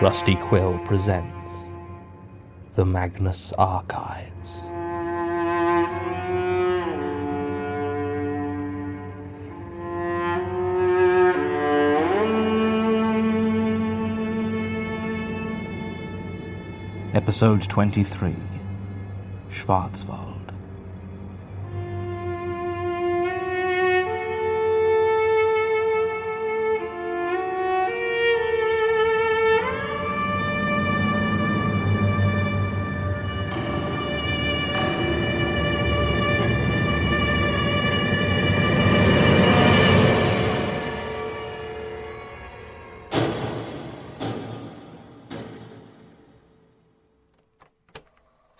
Rusty Quill presents The Magnus Archives. Episode 23, Schwartzwald.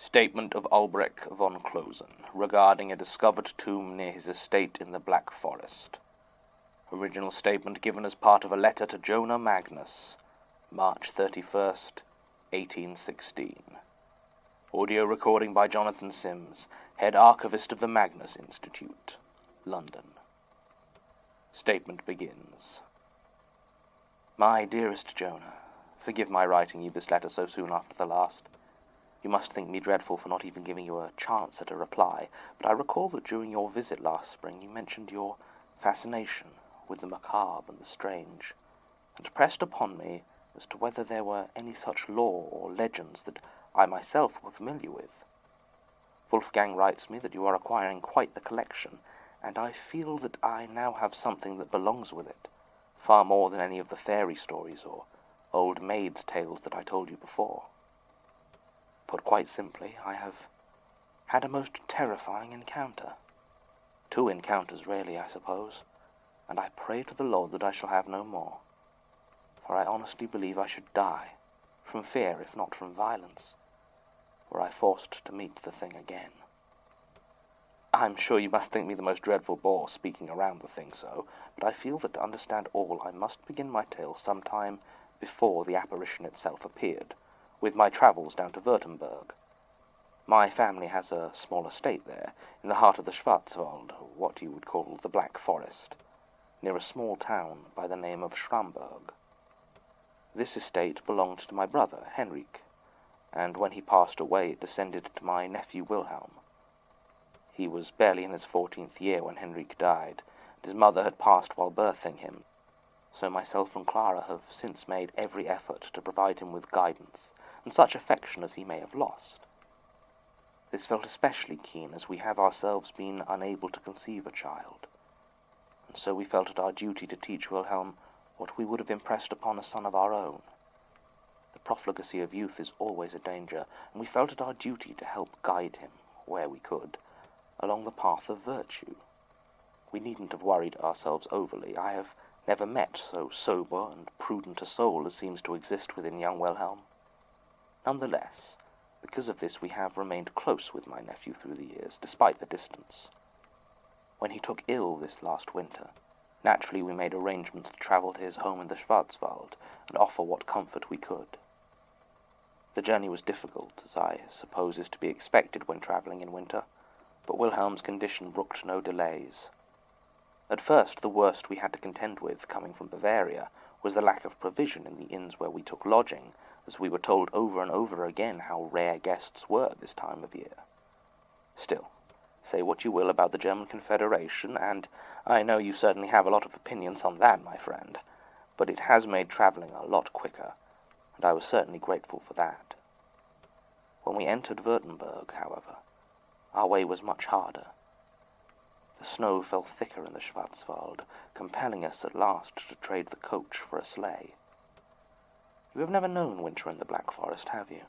Statement of Ulbrich von Klosen regarding a discovered tomb near his estate in the Black Forest. Original statement given as part of a letter to Jonah Magnus, March 31st, 1816. Audio recording by Jonathan Sims, head archivist of the Magnus Institute, London. Statement begins. My dearest Jonah, forgive my writing you this letter so soon after the last. You must think me dreadful for not even giving you a chance at a reply, but I recall that during your visit last spring you mentioned your fascination with the macabre and the strange, and pressed upon me as to whether there were any such lore or legends that I myself were familiar with. Wolfgang writes me that you are acquiring quite the collection, and I feel that I now have something that belongs with it, far more than any of the fairy stories or old maids' tales that I told you before. Put quite simply, I have had a most terrifying encounter. 2 encounters really, I suppose, and I pray to the Lord that I shall have no more, for I honestly believe I should die, from fear if not from violence, were I forced to meet the thing again. I'm sure you must think me the most dreadful bore speaking around the thing so, but I feel that to understand all I must begin my tale some time before the apparition itself appeared, with my travels down to Württemberg. My family has a small estate there, in the heart of the Schwartzwald, what you would call the Black Forest, near a small town by the name of Schramberg. This estate belonged to my brother, Henrik, and when he passed away it descended to my nephew Wilhelm. He was barely in his 14th year when Henrik died, and his mother had passed while birthing him, so myself and Clara have since made every effort to provide him with guidance and such affection as he may have lost. This felt especially keen as we have ourselves been unable to conceive a child, and so we felt it our duty to teach Wilhelm what we would have impressed upon a son of our own. The profligacy of youth is always a danger, and we felt it our duty to help guide him, where we could, along the path of virtue. We needn't have worried ourselves overly. I have never met so sober and prudent a soul as seems to exist within young Wilhelm. Nonetheless, because of this we have remained close with my nephew through the years, despite the distance. When he took ill this last winter, naturally we made arrangements to travel to his home in the Schwarzwald and offer what comfort we could. The journey was difficult, as I suppose is to be expected when traveling in winter, but Wilhelm's condition brooked no delays. At first, the worst we had to contend with, coming from Bavaria, was the lack of provision in the inns where we took lodging, as we were told over and over again how rare guests were this time of year. Still, say what you will about the German Confederation, and I know you certainly have a lot of opinions on that, my friend, but it has made traveling a lot quicker, and I was certainly grateful for that. When we entered Württemberg, however, our way was much harder. The snow fell thicker in the Schwarzwald, compelling us at last to trade the coach for a sleigh. You have never known winter in the Black Forest, have you?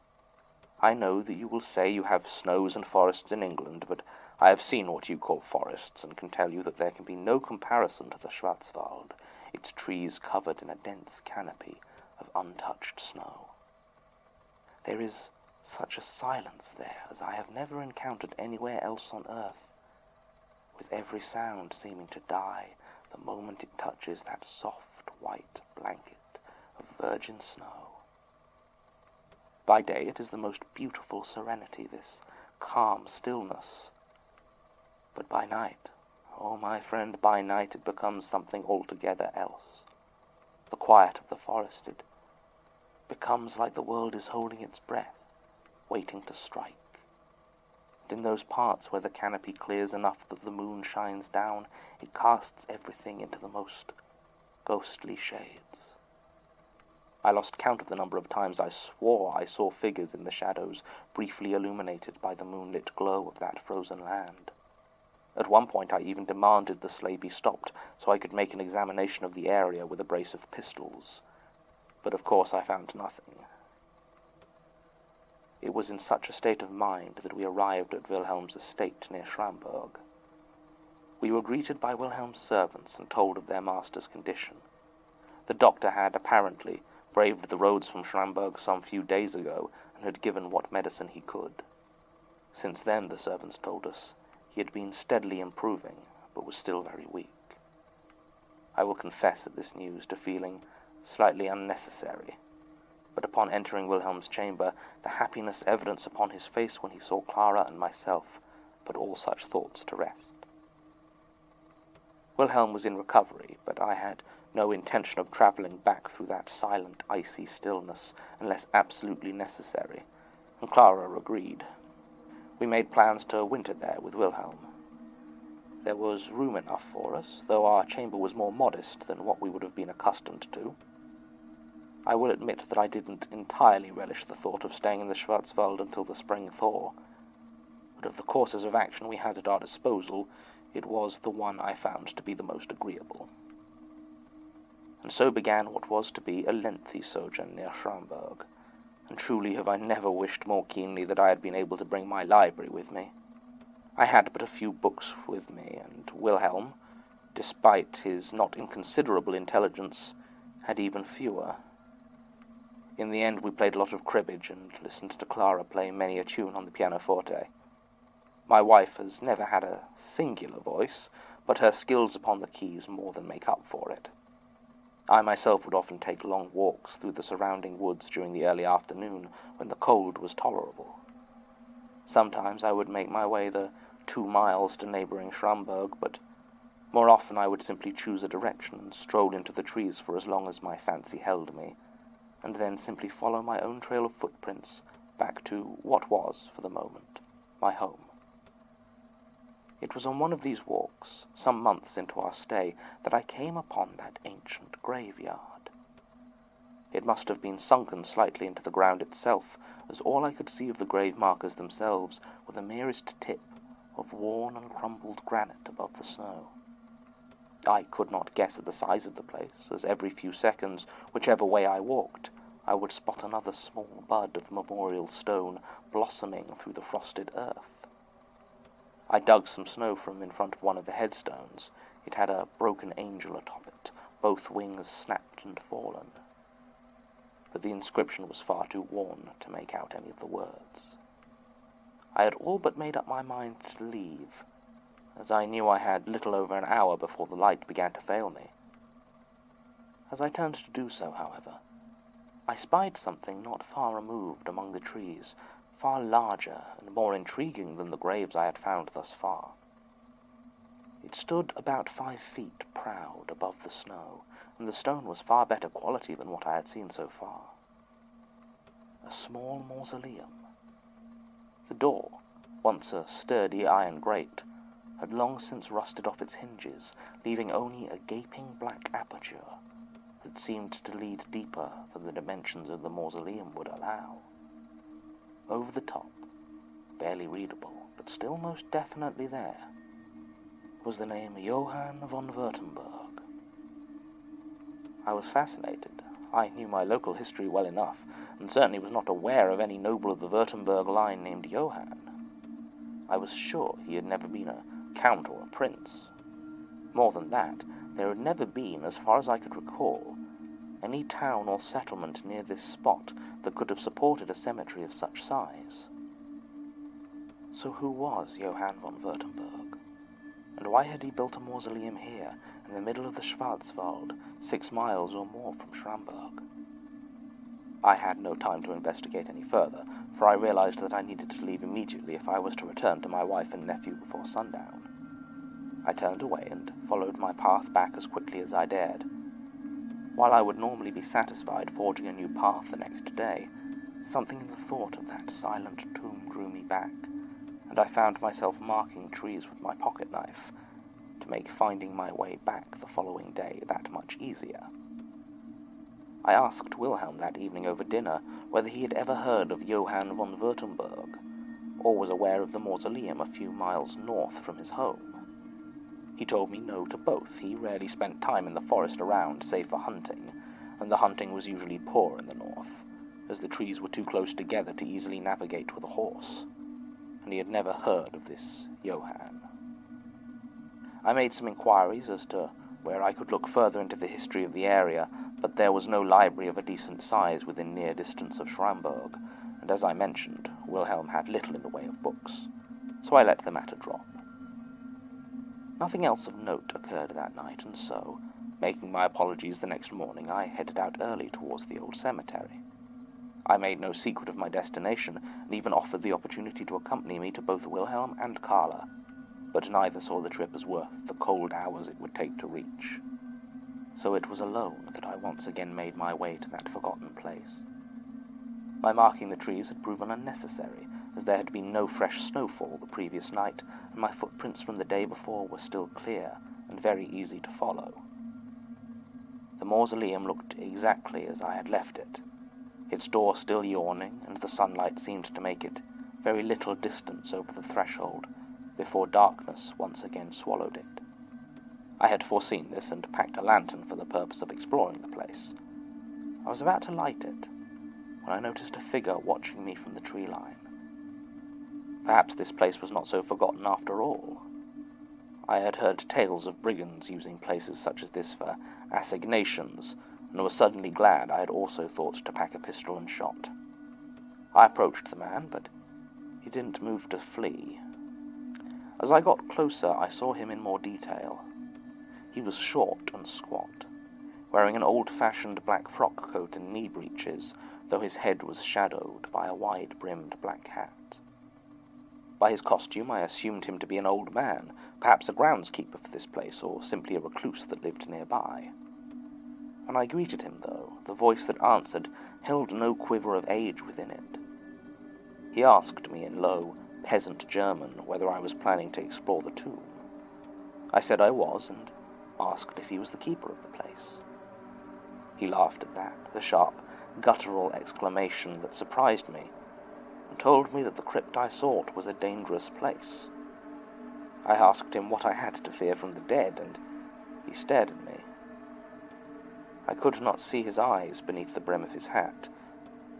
I know that you will say you have snows and forests in England, but I have seen what you call forests, and can tell you that there can be no comparison to the Schwarzwald, its trees covered in a dense canopy of untouched snow. There is such a silence there as I have never encountered anywhere else on earth, with every sound seeming to die the moment it touches that soft white blanket of virgin snow. By day it is the most beautiful serenity, this calm stillness. But by night, oh my friend, by night it becomes something altogether else. The quiet of the forest, becomes like the world is holding its breath, waiting to strike. And in those parts where the canopy clears enough that the moon shines down, it casts everything into the most ghostly shades. I lost count of the number of times I swore I saw figures in the shadows, briefly illuminated by the moonlit glow of that frozen land. At one point I even demanded the sleigh be stopped so I could make an examination of the area with a brace of pistols. But of course I found nothing. It was in such a state of mind that we arrived at Wilhelm's estate near Schramberg. We were greeted by Wilhelm's servants and told of their master's condition. The doctor had apparently braved the roads from Schramberg some few days ago and had given what medicine he could. Since then, the servants told us, he had been steadily improving, but was still very weak. I will confess at this news to feeling slightly unnecessary, but upon entering Wilhelm's chamber, the happiness evident upon his face when he saw Clara and myself put all such thoughts to rest. Wilhelm was in recovery, but I had no intention of travelling back through that silent, icy stillness unless absolutely necessary, and Clara agreed. We made plans to winter there with Wilhelm. There was room enough for us, though our chamber was more modest than what we would have been accustomed to. I will admit that I didn't entirely relish the thought of staying in the Schwartzwald until the spring thaw, but of the courses of action we had at our disposal, it was the one I found to be the most agreeable. And so began what was to be a lengthy sojourn near Schramberg, and truly have I never wished more keenly that I had been able to bring my library with me. I had but a few books with me, and Wilhelm, despite his not inconsiderable intelligence, had even fewer. In the end we played a lot of cribbage and listened to Clara play many a tune on the pianoforte. My wife has never had a singular voice, but her skills upon the keys more than make up for it. I myself would often take long walks through the surrounding woods during the early afternoon when the cold was tolerable. Sometimes I would make my way the 2 miles to neighboring Schramberg, but more often I would simply choose a direction and stroll into the trees for as long as my fancy held me, and then simply follow my own trail of footprints back to what was, for the moment, my home. It was on one of these walks, some months into our stay, that I came upon that ancient graveyard. It must have been sunken slightly into the ground itself, as all I could see of the grave markers themselves were the merest tip of worn and crumbled granite above the snow. I could not guess at the size of the place, as every few seconds, whichever way I walked, I would spot another small bud of memorial stone blossoming through the frosted earth. I dug some snow from in front of one of the headstones. It had a broken angel atop it, both wings snapped and fallen. But the inscription was far too worn to make out any of the words. I had all but made up my mind to leave, as I knew I had little over an hour before the light began to fail me. As I turned to do so, however, I spied something not far removed among the trees, far larger and more intriguing than the graves I had found thus far. It stood about 5 feet proud above the snow, and the stone was far better quality than what I had seen so far. A small mausoleum. The door, once a sturdy iron grate, had long since rusted off its hinges, leaving only a gaping black aperture that seemed to lead deeper than the dimensions of the mausoleum would allow. Over the top, barely readable, but still most definitely there, was the name Johann von Württemberg. I was fascinated. I knew my local history well enough, and certainly was not aware of any noble of the Württemberg line named Johann. I was sure he had never been a count or a prince. More than that, there had never been, as far as I could recall, any town or settlement near this spot that could have supported a cemetery of such size. So who was Johann von Württemberg? And why had he built a mausoleum here, in the middle of the Schwarzwald, 6 miles or more from Schramberg? I had no time to investigate any further, for I realized that I needed to leave immediately if I was to return to my wife and nephew before sundown. I turned away and followed my path back as quickly as I dared. While I would normally be satisfied forging a new path the next day, something in the thought of that silent tomb drew me back, and I found myself marking trees with my pocket knife to make finding my way back the following day that much easier. I asked Wilhelm that evening over dinner whether he had ever heard of Johann von Württemberg, or was aware of the mausoleum a few miles north from his home. He told me no to both. He rarely spent time in the forest around, save for hunting, and the hunting was usually poor in the north, as the trees were too close together to easily navigate with a horse, and he had never heard of this Johann. I made some inquiries as to where I could look further into the history of the area, but there was no library of a decent size within near distance of Schramberg, and as I mentioned, Wilhelm had little in the way of books, so I let the matter drop. Nothing else of note occurred that night, and so, making my apologies the next morning, I headed out early towards the old cemetery. I made no secret of my destination, and even offered the opportunity to accompany me to both Wilhelm and Carla, but neither saw the trip as worth the cold hours it would take to reach. So it was alone that I once again made my way to that forgotten place. My marking the trees had proven unnecessary, as there had been no fresh snowfall the previous night, and my footprints from the day before were still clear and very easy to follow. The mausoleum looked exactly as I had left it, its door still yawning, and the sunlight seemed to make it very little distance over the threshold before darkness once again swallowed it. I had foreseen this and packed a lantern for the purpose of exploring the place. I was about to light it when I noticed a figure watching me from the tree line. Perhaps this place was not so forgotten after all. I had heard tales of brigands using places such as this for assignations, and was suddenly glad I had also thought to pack a pistol and shot. I approached the man, but he didn't move to flee. As I got closer, I saw him in more detail. He was short and squat, wearing an old-fashioned black frock coat and knee breeches, though his head was shadowed by a wide-brimmed black hat. By his costume, I assumed him to be an old man, perhaps a groundskeeper for this place, or simply a recluse that lived nearby. When I greeted him, though, the voice that answered held no quiver of age within it. He asked me in low, peasant German whether I was planning to explore the tomb. I said I was, and asked if he was the keeper of the place. He laughed at that, the sharp, guttural exclamation that surprised me, and told me that the crypt I sought was a dangerous place. I asked him what I had to fear from the dead, and he stared at me. I could not see his eyes beneath the brim of his hat,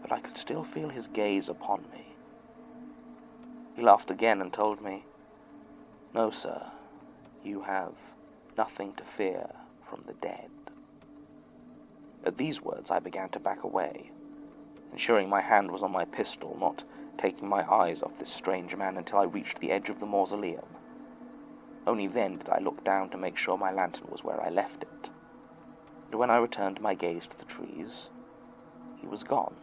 but I could still feel his gaze upon me. He laughed again and told me, "No, sir, you have nothing to fear from the dead." At these words I began to back away, ensuring my hand was on my pistol, not taking my eyes off this strange man until I reached the edge of the mausoleum. Only then did I look down to make sure my lantern was where I left it. And when I returned my gaze to the trees, he was gone.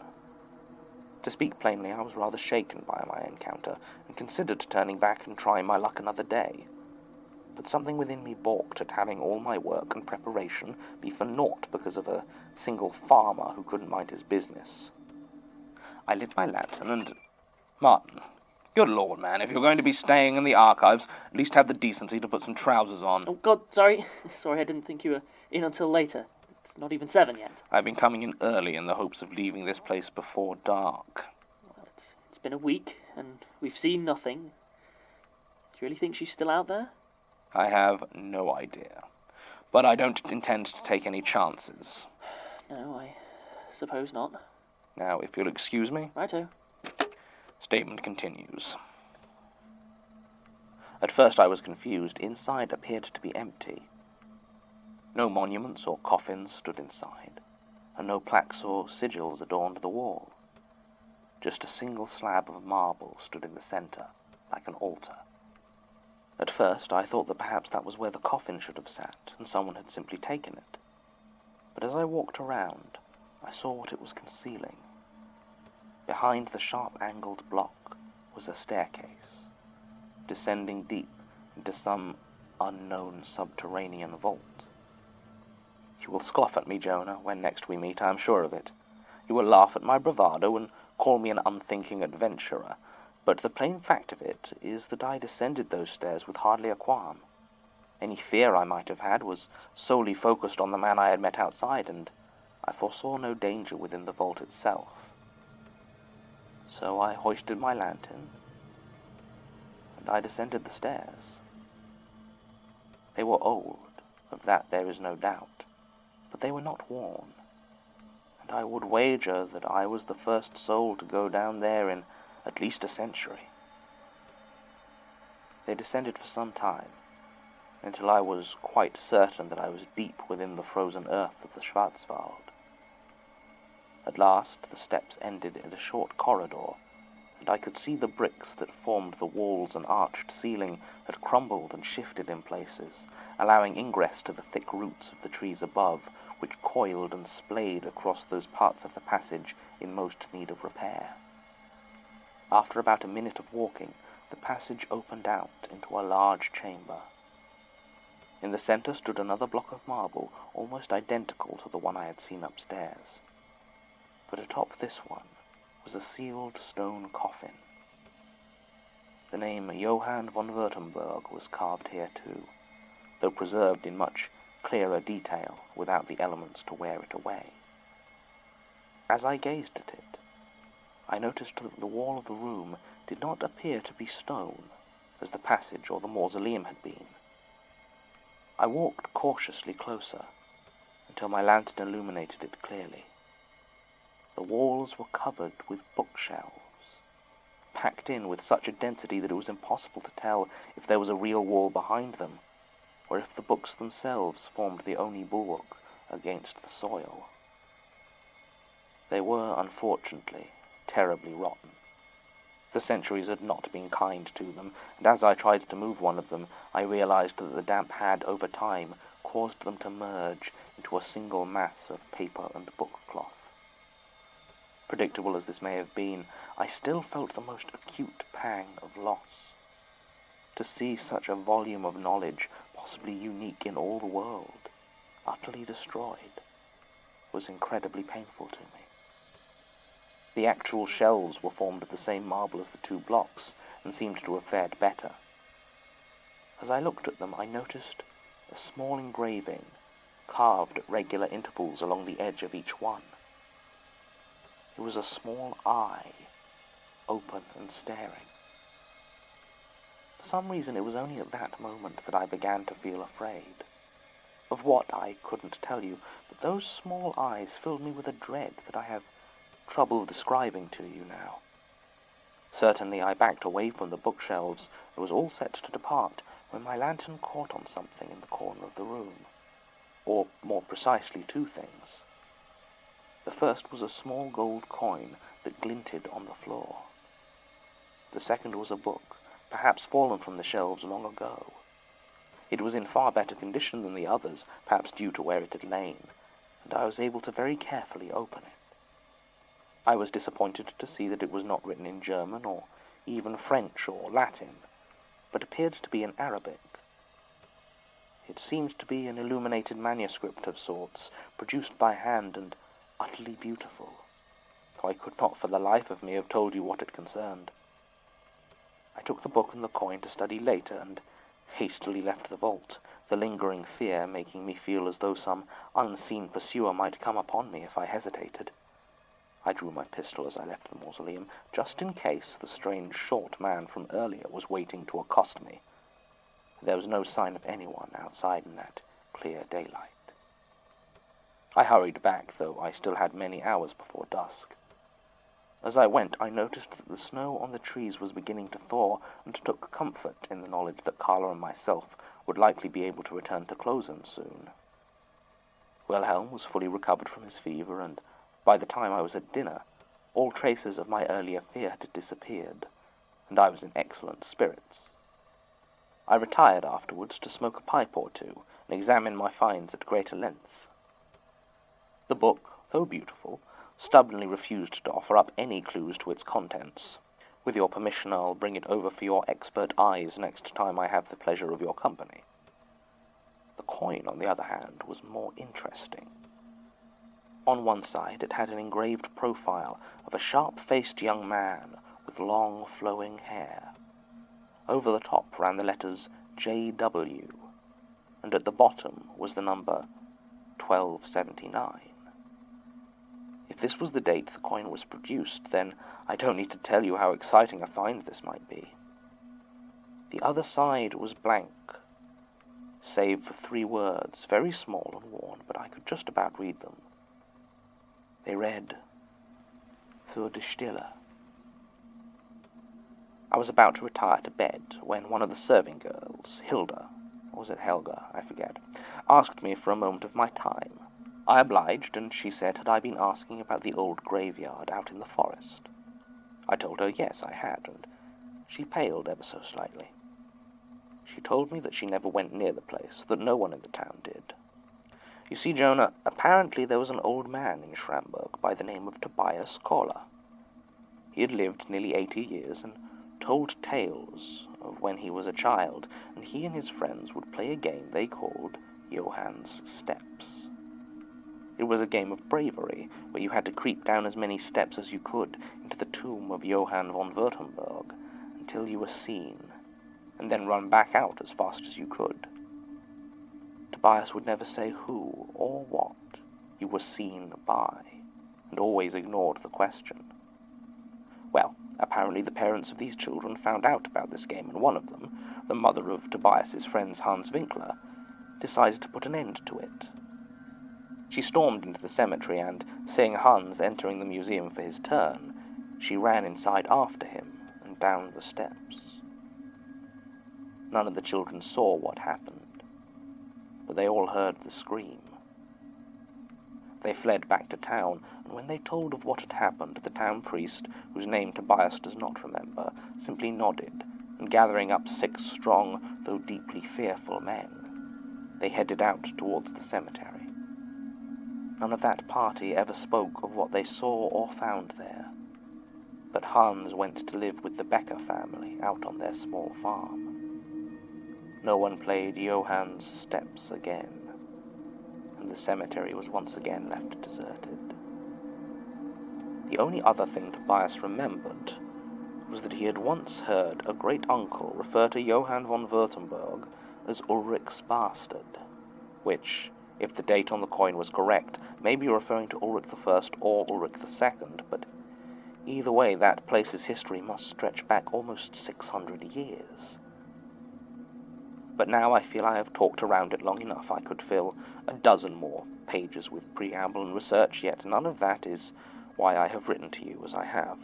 To speak plainly, I was rather shaken by my encounter, and considered turning back and trying my luck another day. But something within me balked at having all my work and preparation be for naught because of a single farmer who couldn't mind his business. I lit my lantern and... Martin, good Lord, man, if you're going to be staying in the archives, at least have the decency to put some trousers on. Oh, God, sorry. Sorry, I didn't think you were in until later. It's not even 7 yet. I've been coming in early in the hopes of leaving this place before dark. Well, it's been a week, and we've seen nothing. Do you really think she's still out there? I have no idea, but I don't intend to take any chances. No, I suppose not. Now, if you'll excuse me... Righto. Statement continues. At first I was confused. Inside appeared to be empty. No monuments or coffins stood inside, and no plaques or sigils adorned the wall. Just a single slab of marble stood in the center, like an altar. At first I thought that perhaps that was where the coffin should have sat, and someone had simply taken it. But as I walked around, I saw what it was concealing. Behind the sharp-angled block was a staircase, descending deep into some unknown subterranean vault. You will scoff at me, Jonah, when next we meet, I am sure of it. You will laugh at my bravado and call me an unthinking adventurer, but the plain fact of it is that I descended those stairs with hardly a qualm. Any fear I might have had was solely focused on the man I had met outside, and I foresaw no danger within the vault itself. So I hoisted my lantern, and I descended the stairs. They were old, of that there is no doubt, but they were not worn, and I would wager that I was the first soul to go down there in at least a century. They descended for some time, until I was quite certain that I was deep within the frozen earth of the Schwartzwald. At last the steps ended in a short corridor, and I could see the bricks that formed the walls and arched ceiling had crumbled and shifted in places, allowing ingress to the thick roots of the trees above, which coiled and splayed across those parts of the passage in most need of repair. After about a minute of walking, the passage opened out into a large chamber. In the center stood another block of marble, almost identical to the one I had seen upstairs. But atop this one was a sealed stone coffin. The name Johann von Württemberg was carved here too, though preserved in much clearer detail without the elements to wear it away. As I gazed at it, I noticed that the wall of the room did not appear to be stone, as the passage or the mausoleum had been. I walked cautiously closer, until my lantern illuminated it clearly. The walls were covered with bookshelves, packed in with such a density that it was impossible to tell if there was a real wall behind them, or if the books themselves formed the only bulwark against the soil. They were, unfortunately, terribly rotten. The centuries had not been kind to them, and as I tried to move one of them, I realized that the damp had, over time, caused them to merge into a single mass of paper and bookcloth. Predictable as this may have been, I still felt the most acute pang of loss. To see such a volume of knowledge, possibly unique in all the world, utterly destroyed, was incredibly painful to me. The actual shelves were formed of the same marble as the two blocks, and seemed to have fared better. As I looked at them, I noticed a small engraving, carved at regular intervals along the edge of each one. It was a small eye, open and staring. For some reason, it was only at that moment that I began to feel afraid. Of what, I couldn't tell you, but those small eyes filled me with a dread that I have trouble describing to you now. Certainly I backed away from the bookshelves and was all set to depart when my lantern caught on something in the corner of the room. Or, more precisely, two things. The first was a small gold coin that glinted on the floor. The second was a book, perhaps fallen from the shelves long ago. It was in far better condition than the others, perhaps due to where it had lain, and I was able to very carefully open it. I was disappointed to see that it was not written in German or even French or Latin, but appeared to be in Arabic. It seemed to be an illuminated manuscript of sorts, produced by hand and utterly beautiful, though I could not for the life of me have told you what it concerned. I took the book and the coin to study later, and hastily left the vault, the lingering fear making me feel as though some unseen pursuer might come upon me if I hesitated. I drew my pistol as I left the mausoleum, just in case the strange short man from earlier was waiting to accost me. There was no sign of anyone outside in that clear daylight. I hurried back, though I still had many hours before dusk. As I went, I noticed that the snow on the trees was beginning to thaw, and took comfort in the knowledge that Carla and myself would likely be able to return to Closen soon. Wilhelm was fully recovered from his fever, and by the time I was at dinner, all traces of my earlier fear had disappeared, and I was in excellent spirits. I retired afterwards to smoke a pipe or two, and examine my finds at greater length. The book, though beautiful, stubbornly refused to offer up any clues to its contents. With your permission, I'll bring it over for your expert eyes next time I have the pleasure of your company. The coin, on the other hand, was more interesting. On one side it had an engraved profile of a sharp-faced young man with long, flowing hair. Over the top ran the letters JW, and at the bottom was the number 1279. If this was the date the coin was produced, then I don't need to tell you how exciting a find this might be. The other side was blank, save for 3 words, very small and worn, but I could just about read them. They read, "Für die Stille." I was about to retire to bed when one of the serving girls, Hilda, or was it Helga, I forget, asked me for a moment of my time. I obliged, and she said had I been asking about the old graveyard out in the forest. I told her yes, I had, and she paled ever so slightly. She told me that she never went near the place, that no one in the town did. You see, Jonah, apparently there was an old man in Schramberg by the name of Tobias Kohler. He had lived nearly 80 years and told tales of when he was a child, and he and his friends would play a game they called Johann's Steps. It was a game of bravery, where you had to creep down as many steps as you could into the tomb of Johann von Württemberg until you were seen, and then run back out as fast as you could. Tobias would never say who or what you were seen by, and always ignored the question. Well, apparently the parents of these children found out about this game, and one of them, the mother of Tobias's friends Hans Winkler, decided to put an end to it. She stormed into the cemetery, and, seeing Hans entering the museum for his turn, she ran inside after him and down the steps. None of the children saw what happened, but they all heard the scream. They fled back to town, and when they told of what had happened, the town priest, whose name Tobias does not remember, simply nodded, and gathering up 6 strong, though deeply fearful men, they headed out towards the cemetery. None of that party ever spoke of what they saw or found there, but Hans went to live with the Becker family out on their small farm. No one played Johann's Steps again, and the cemetery was once again left deserted. The only other thing Tobias remembered was that he had once heard a great-uncle refer to Johann von Württemberg as Ulrich's bastard, which, if the date on the coin was correct, may be referring to Ulrich I or Ulrich II, but either way, that place's history must stretch back almost 600 years. But now I feel I have talked around it long enough. I could fill a dozen more pages with preamble and research, yet none of that is why I have written to you as I have.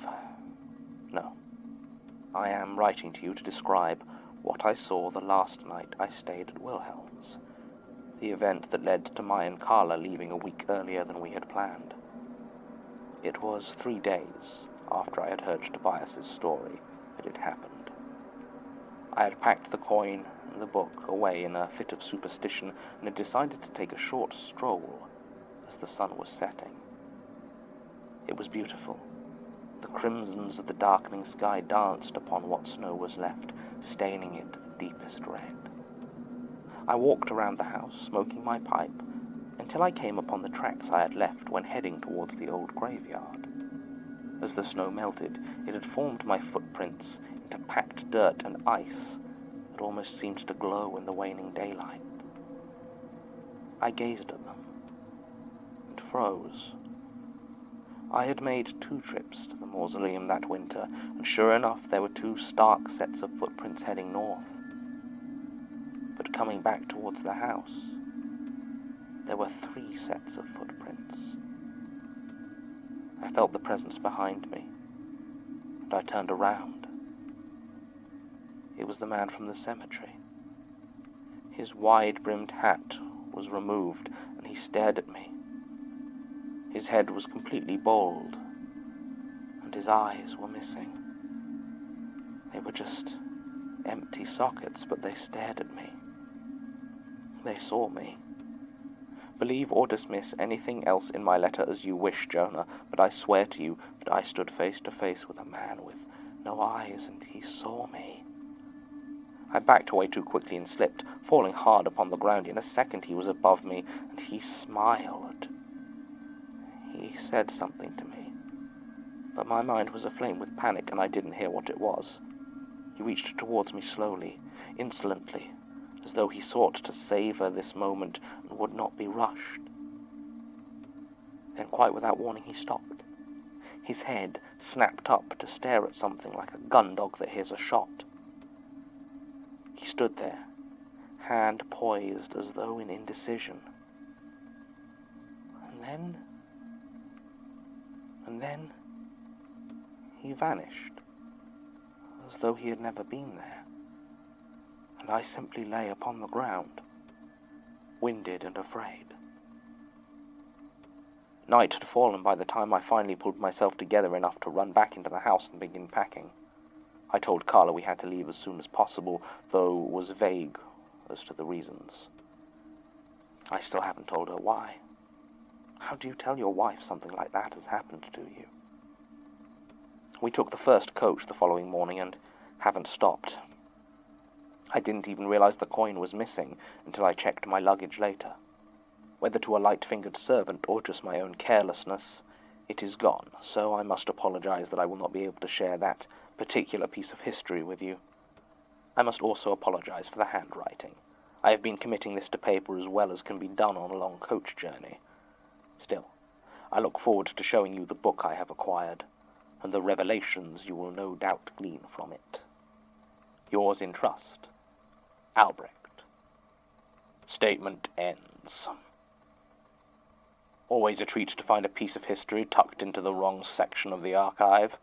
No. I am writing to you to describe what I saw the last night I stayed at Wilhelm's, the event that led to my and Carla leaving a week earlier than we had planned. It was 3 days after I had heard Tobias's story that it happened. I had packed the coin and the book away in a fit of superstition and had decided to take a short stroll as the sun was setting. It was beautiful. The crimsons of the darkening sky danced upon what snow was left, staining it the deepest red. I walked around the house, smoking my pipe, until I came upon the tracks I had left when heading towards the old graveyard. As the snow melted, it had formed my footprints into packed dirt and ice that almost seemed to glow in the waning daylight. I gazed at them and froze. I had made 2 trips to the mausoleum that winter, and sure enough there were 2 stark sets of footprints heading north. But coming back towards the house, there were 3 sets of footprints. I felt the presence behind me, and I turned around. It was the man from the cemetery. His wide-brimmed hat was removed, and he stared at me. His head was completely bald, and his eyes were missing. They were just empty sockets, but they stared at me. They saw me. Believe or dismiss anything else in my letter as you wish, Jonah, but I swear to you that I stood face to face with a man with no eyes, and he saw me. I backed away too quickly and slipped, falling hard upon the ground. In a second he was above me, and he smiled. He said something to me, but my mind was aflame with panic, and I didn't hear what it was. He reached towards me slowly, insolently, as though he sought to savor this moment and would not be rushed. Then, quite without warning, he stopped. His head snapped up to stare at something like a gun dog that hears a shot. He stood there, hand poised as though in indecision. And then he vanished, as though he had never been there, and I simply lay upon the ground, winded and afraid. Night had fallen by the time I finally pulled myself together enough to run back into the house and begin packing. I told Carla we had to leave as soon as possible, though was vague as to the reasons. I still haven't told her why. How do you tell your wife something like that has happened to you? We took the first coach the following morning and haven't stopped. I didn't even realize the coin was missing until I checked my luggage later. Whether to a light-fingered servant or just my own carelessness, it is gone, so I must apologize that I will not be able to share that particular piece of history with you. I must also apologize for the handwriting. I have been committing this to paper as well as can be done on a long coach journey. Still, I look forward to showing you the book I have acquired, and the revelations you will no doubt glean from it. Yours in trust, Albrecht. Statement ends. Always a treat to find a piece of history tucked into the wrong section of the archive.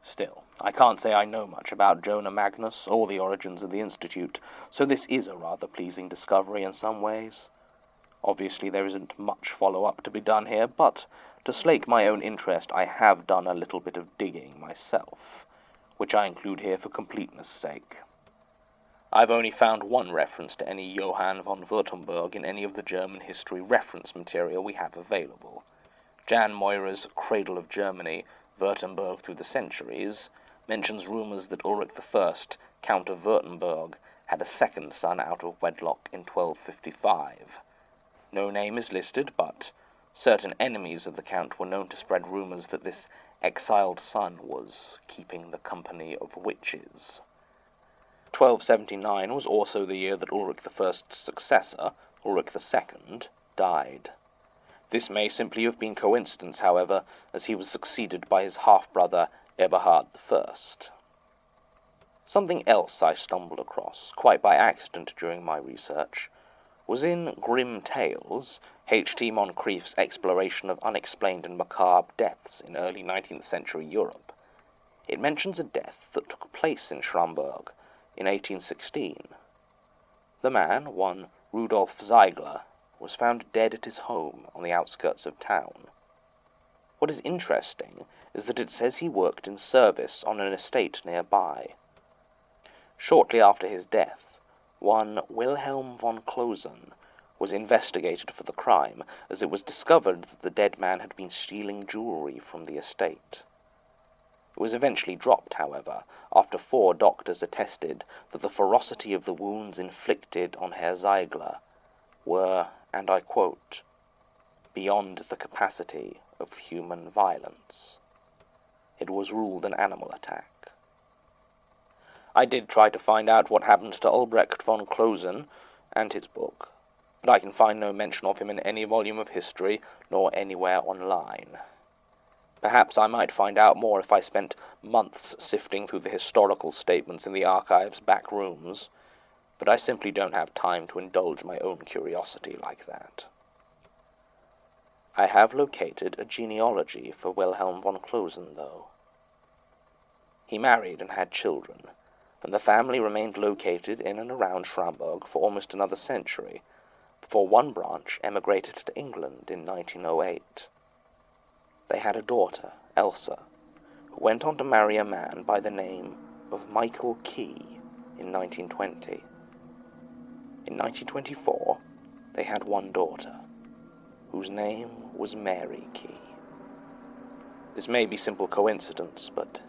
Still, I can't say I know much about Jonah Magnus or the origins of the Institute, so this is a rather pleasing discovery in some ways. Obviously there isn't much follow-up to be done here, but to slake my own interest I have done a little bit of digging myself, which I include here for completeness' sake. I've only found one reference to any Johann von Württemberg in any of the German history reference material we have available. Jan Moira's Cradle of Germany, Württemberg Through the Centuries, mentions rumors that Ulrich I, Count of Württemberg, had a second son out of wedlock in 1255. No name is listed, but certain enemies of the Count were known to spread rumors that this exiled son was keeping the company of witches. 1279 was also the year that Ulrich I's successor, Ulrich II, died. This may simply have been coincidence, however, as he was succeeded by his half-brother Eberhard I. Something else I stumbled across, quite by accident during my research, was in Grim Tales, H.T. Moncrief's exploration of unexplained and macabre deaths in early 19th century Europe. It mentions a death that took place in Schramberg in 1816. The man, one Rudolf Ziegler, was found dead at his home on the outskirts of town. What is interesting is that it says he worked in service on an estate nearby. Shortly after his death, one Wilhelm von Klosen was investigated for the crime, as it was discovered that the dead man had been stealing jewelry from the estate. It was eventually dropped, however, after 4 doctors attested that the ferocity of the wounds inflicted on Herr Ziegler were, and I quote, beyond the capacity of human violence. It was ruled an animal attack. I did try to find out what happened to Albrecht von Klosen and his book, but I can find no mention of him in any volume of history, nor anywhere online. Perhaps I might find out more if I spent months sifting through the historical statements in the archive's back rooms, but I simply don't have time to indulge my own curiosity like that. I have located a genealogy for Wilhelm von Klosen, though. He married and had children, and the family remained located in and around Schramberg for almost another century, before one branch emigrated to England in 1908. They had a daughter, Elsa, who went on to marry a man by the name of Michael Key in 1920. In 1924, they had one daughter, whose name was Mary Key. This may be simple coincidence, but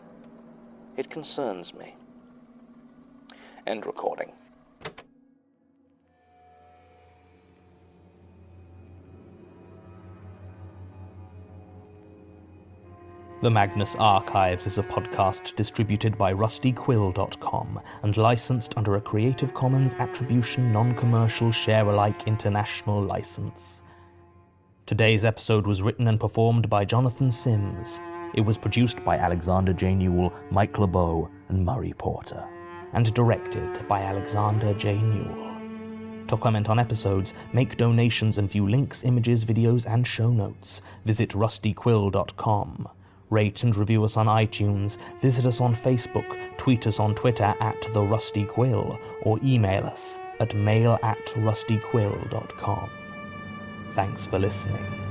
it concerns me. End recording. The Magnus Archives is a podcast distributed by rustyquill.com and licensed under a Creative Commons Attribution Non-Commercial Share-alike International License. Today's episode was written and performed by Jonathan Sims. It was produced by Alexander J. Newell, Mike LeBeau, and Murray Porter, and directed by Alexander J. Newell. To comment on episodes, make donations, and view links, images, videos, and show notes, visit rustyquill.com. Rate and review us on iTunes, visit us on Facebook, tweet us on Twitter @The Rusty Quill, or email us at mail@rustyquill.com. Thanks for listening.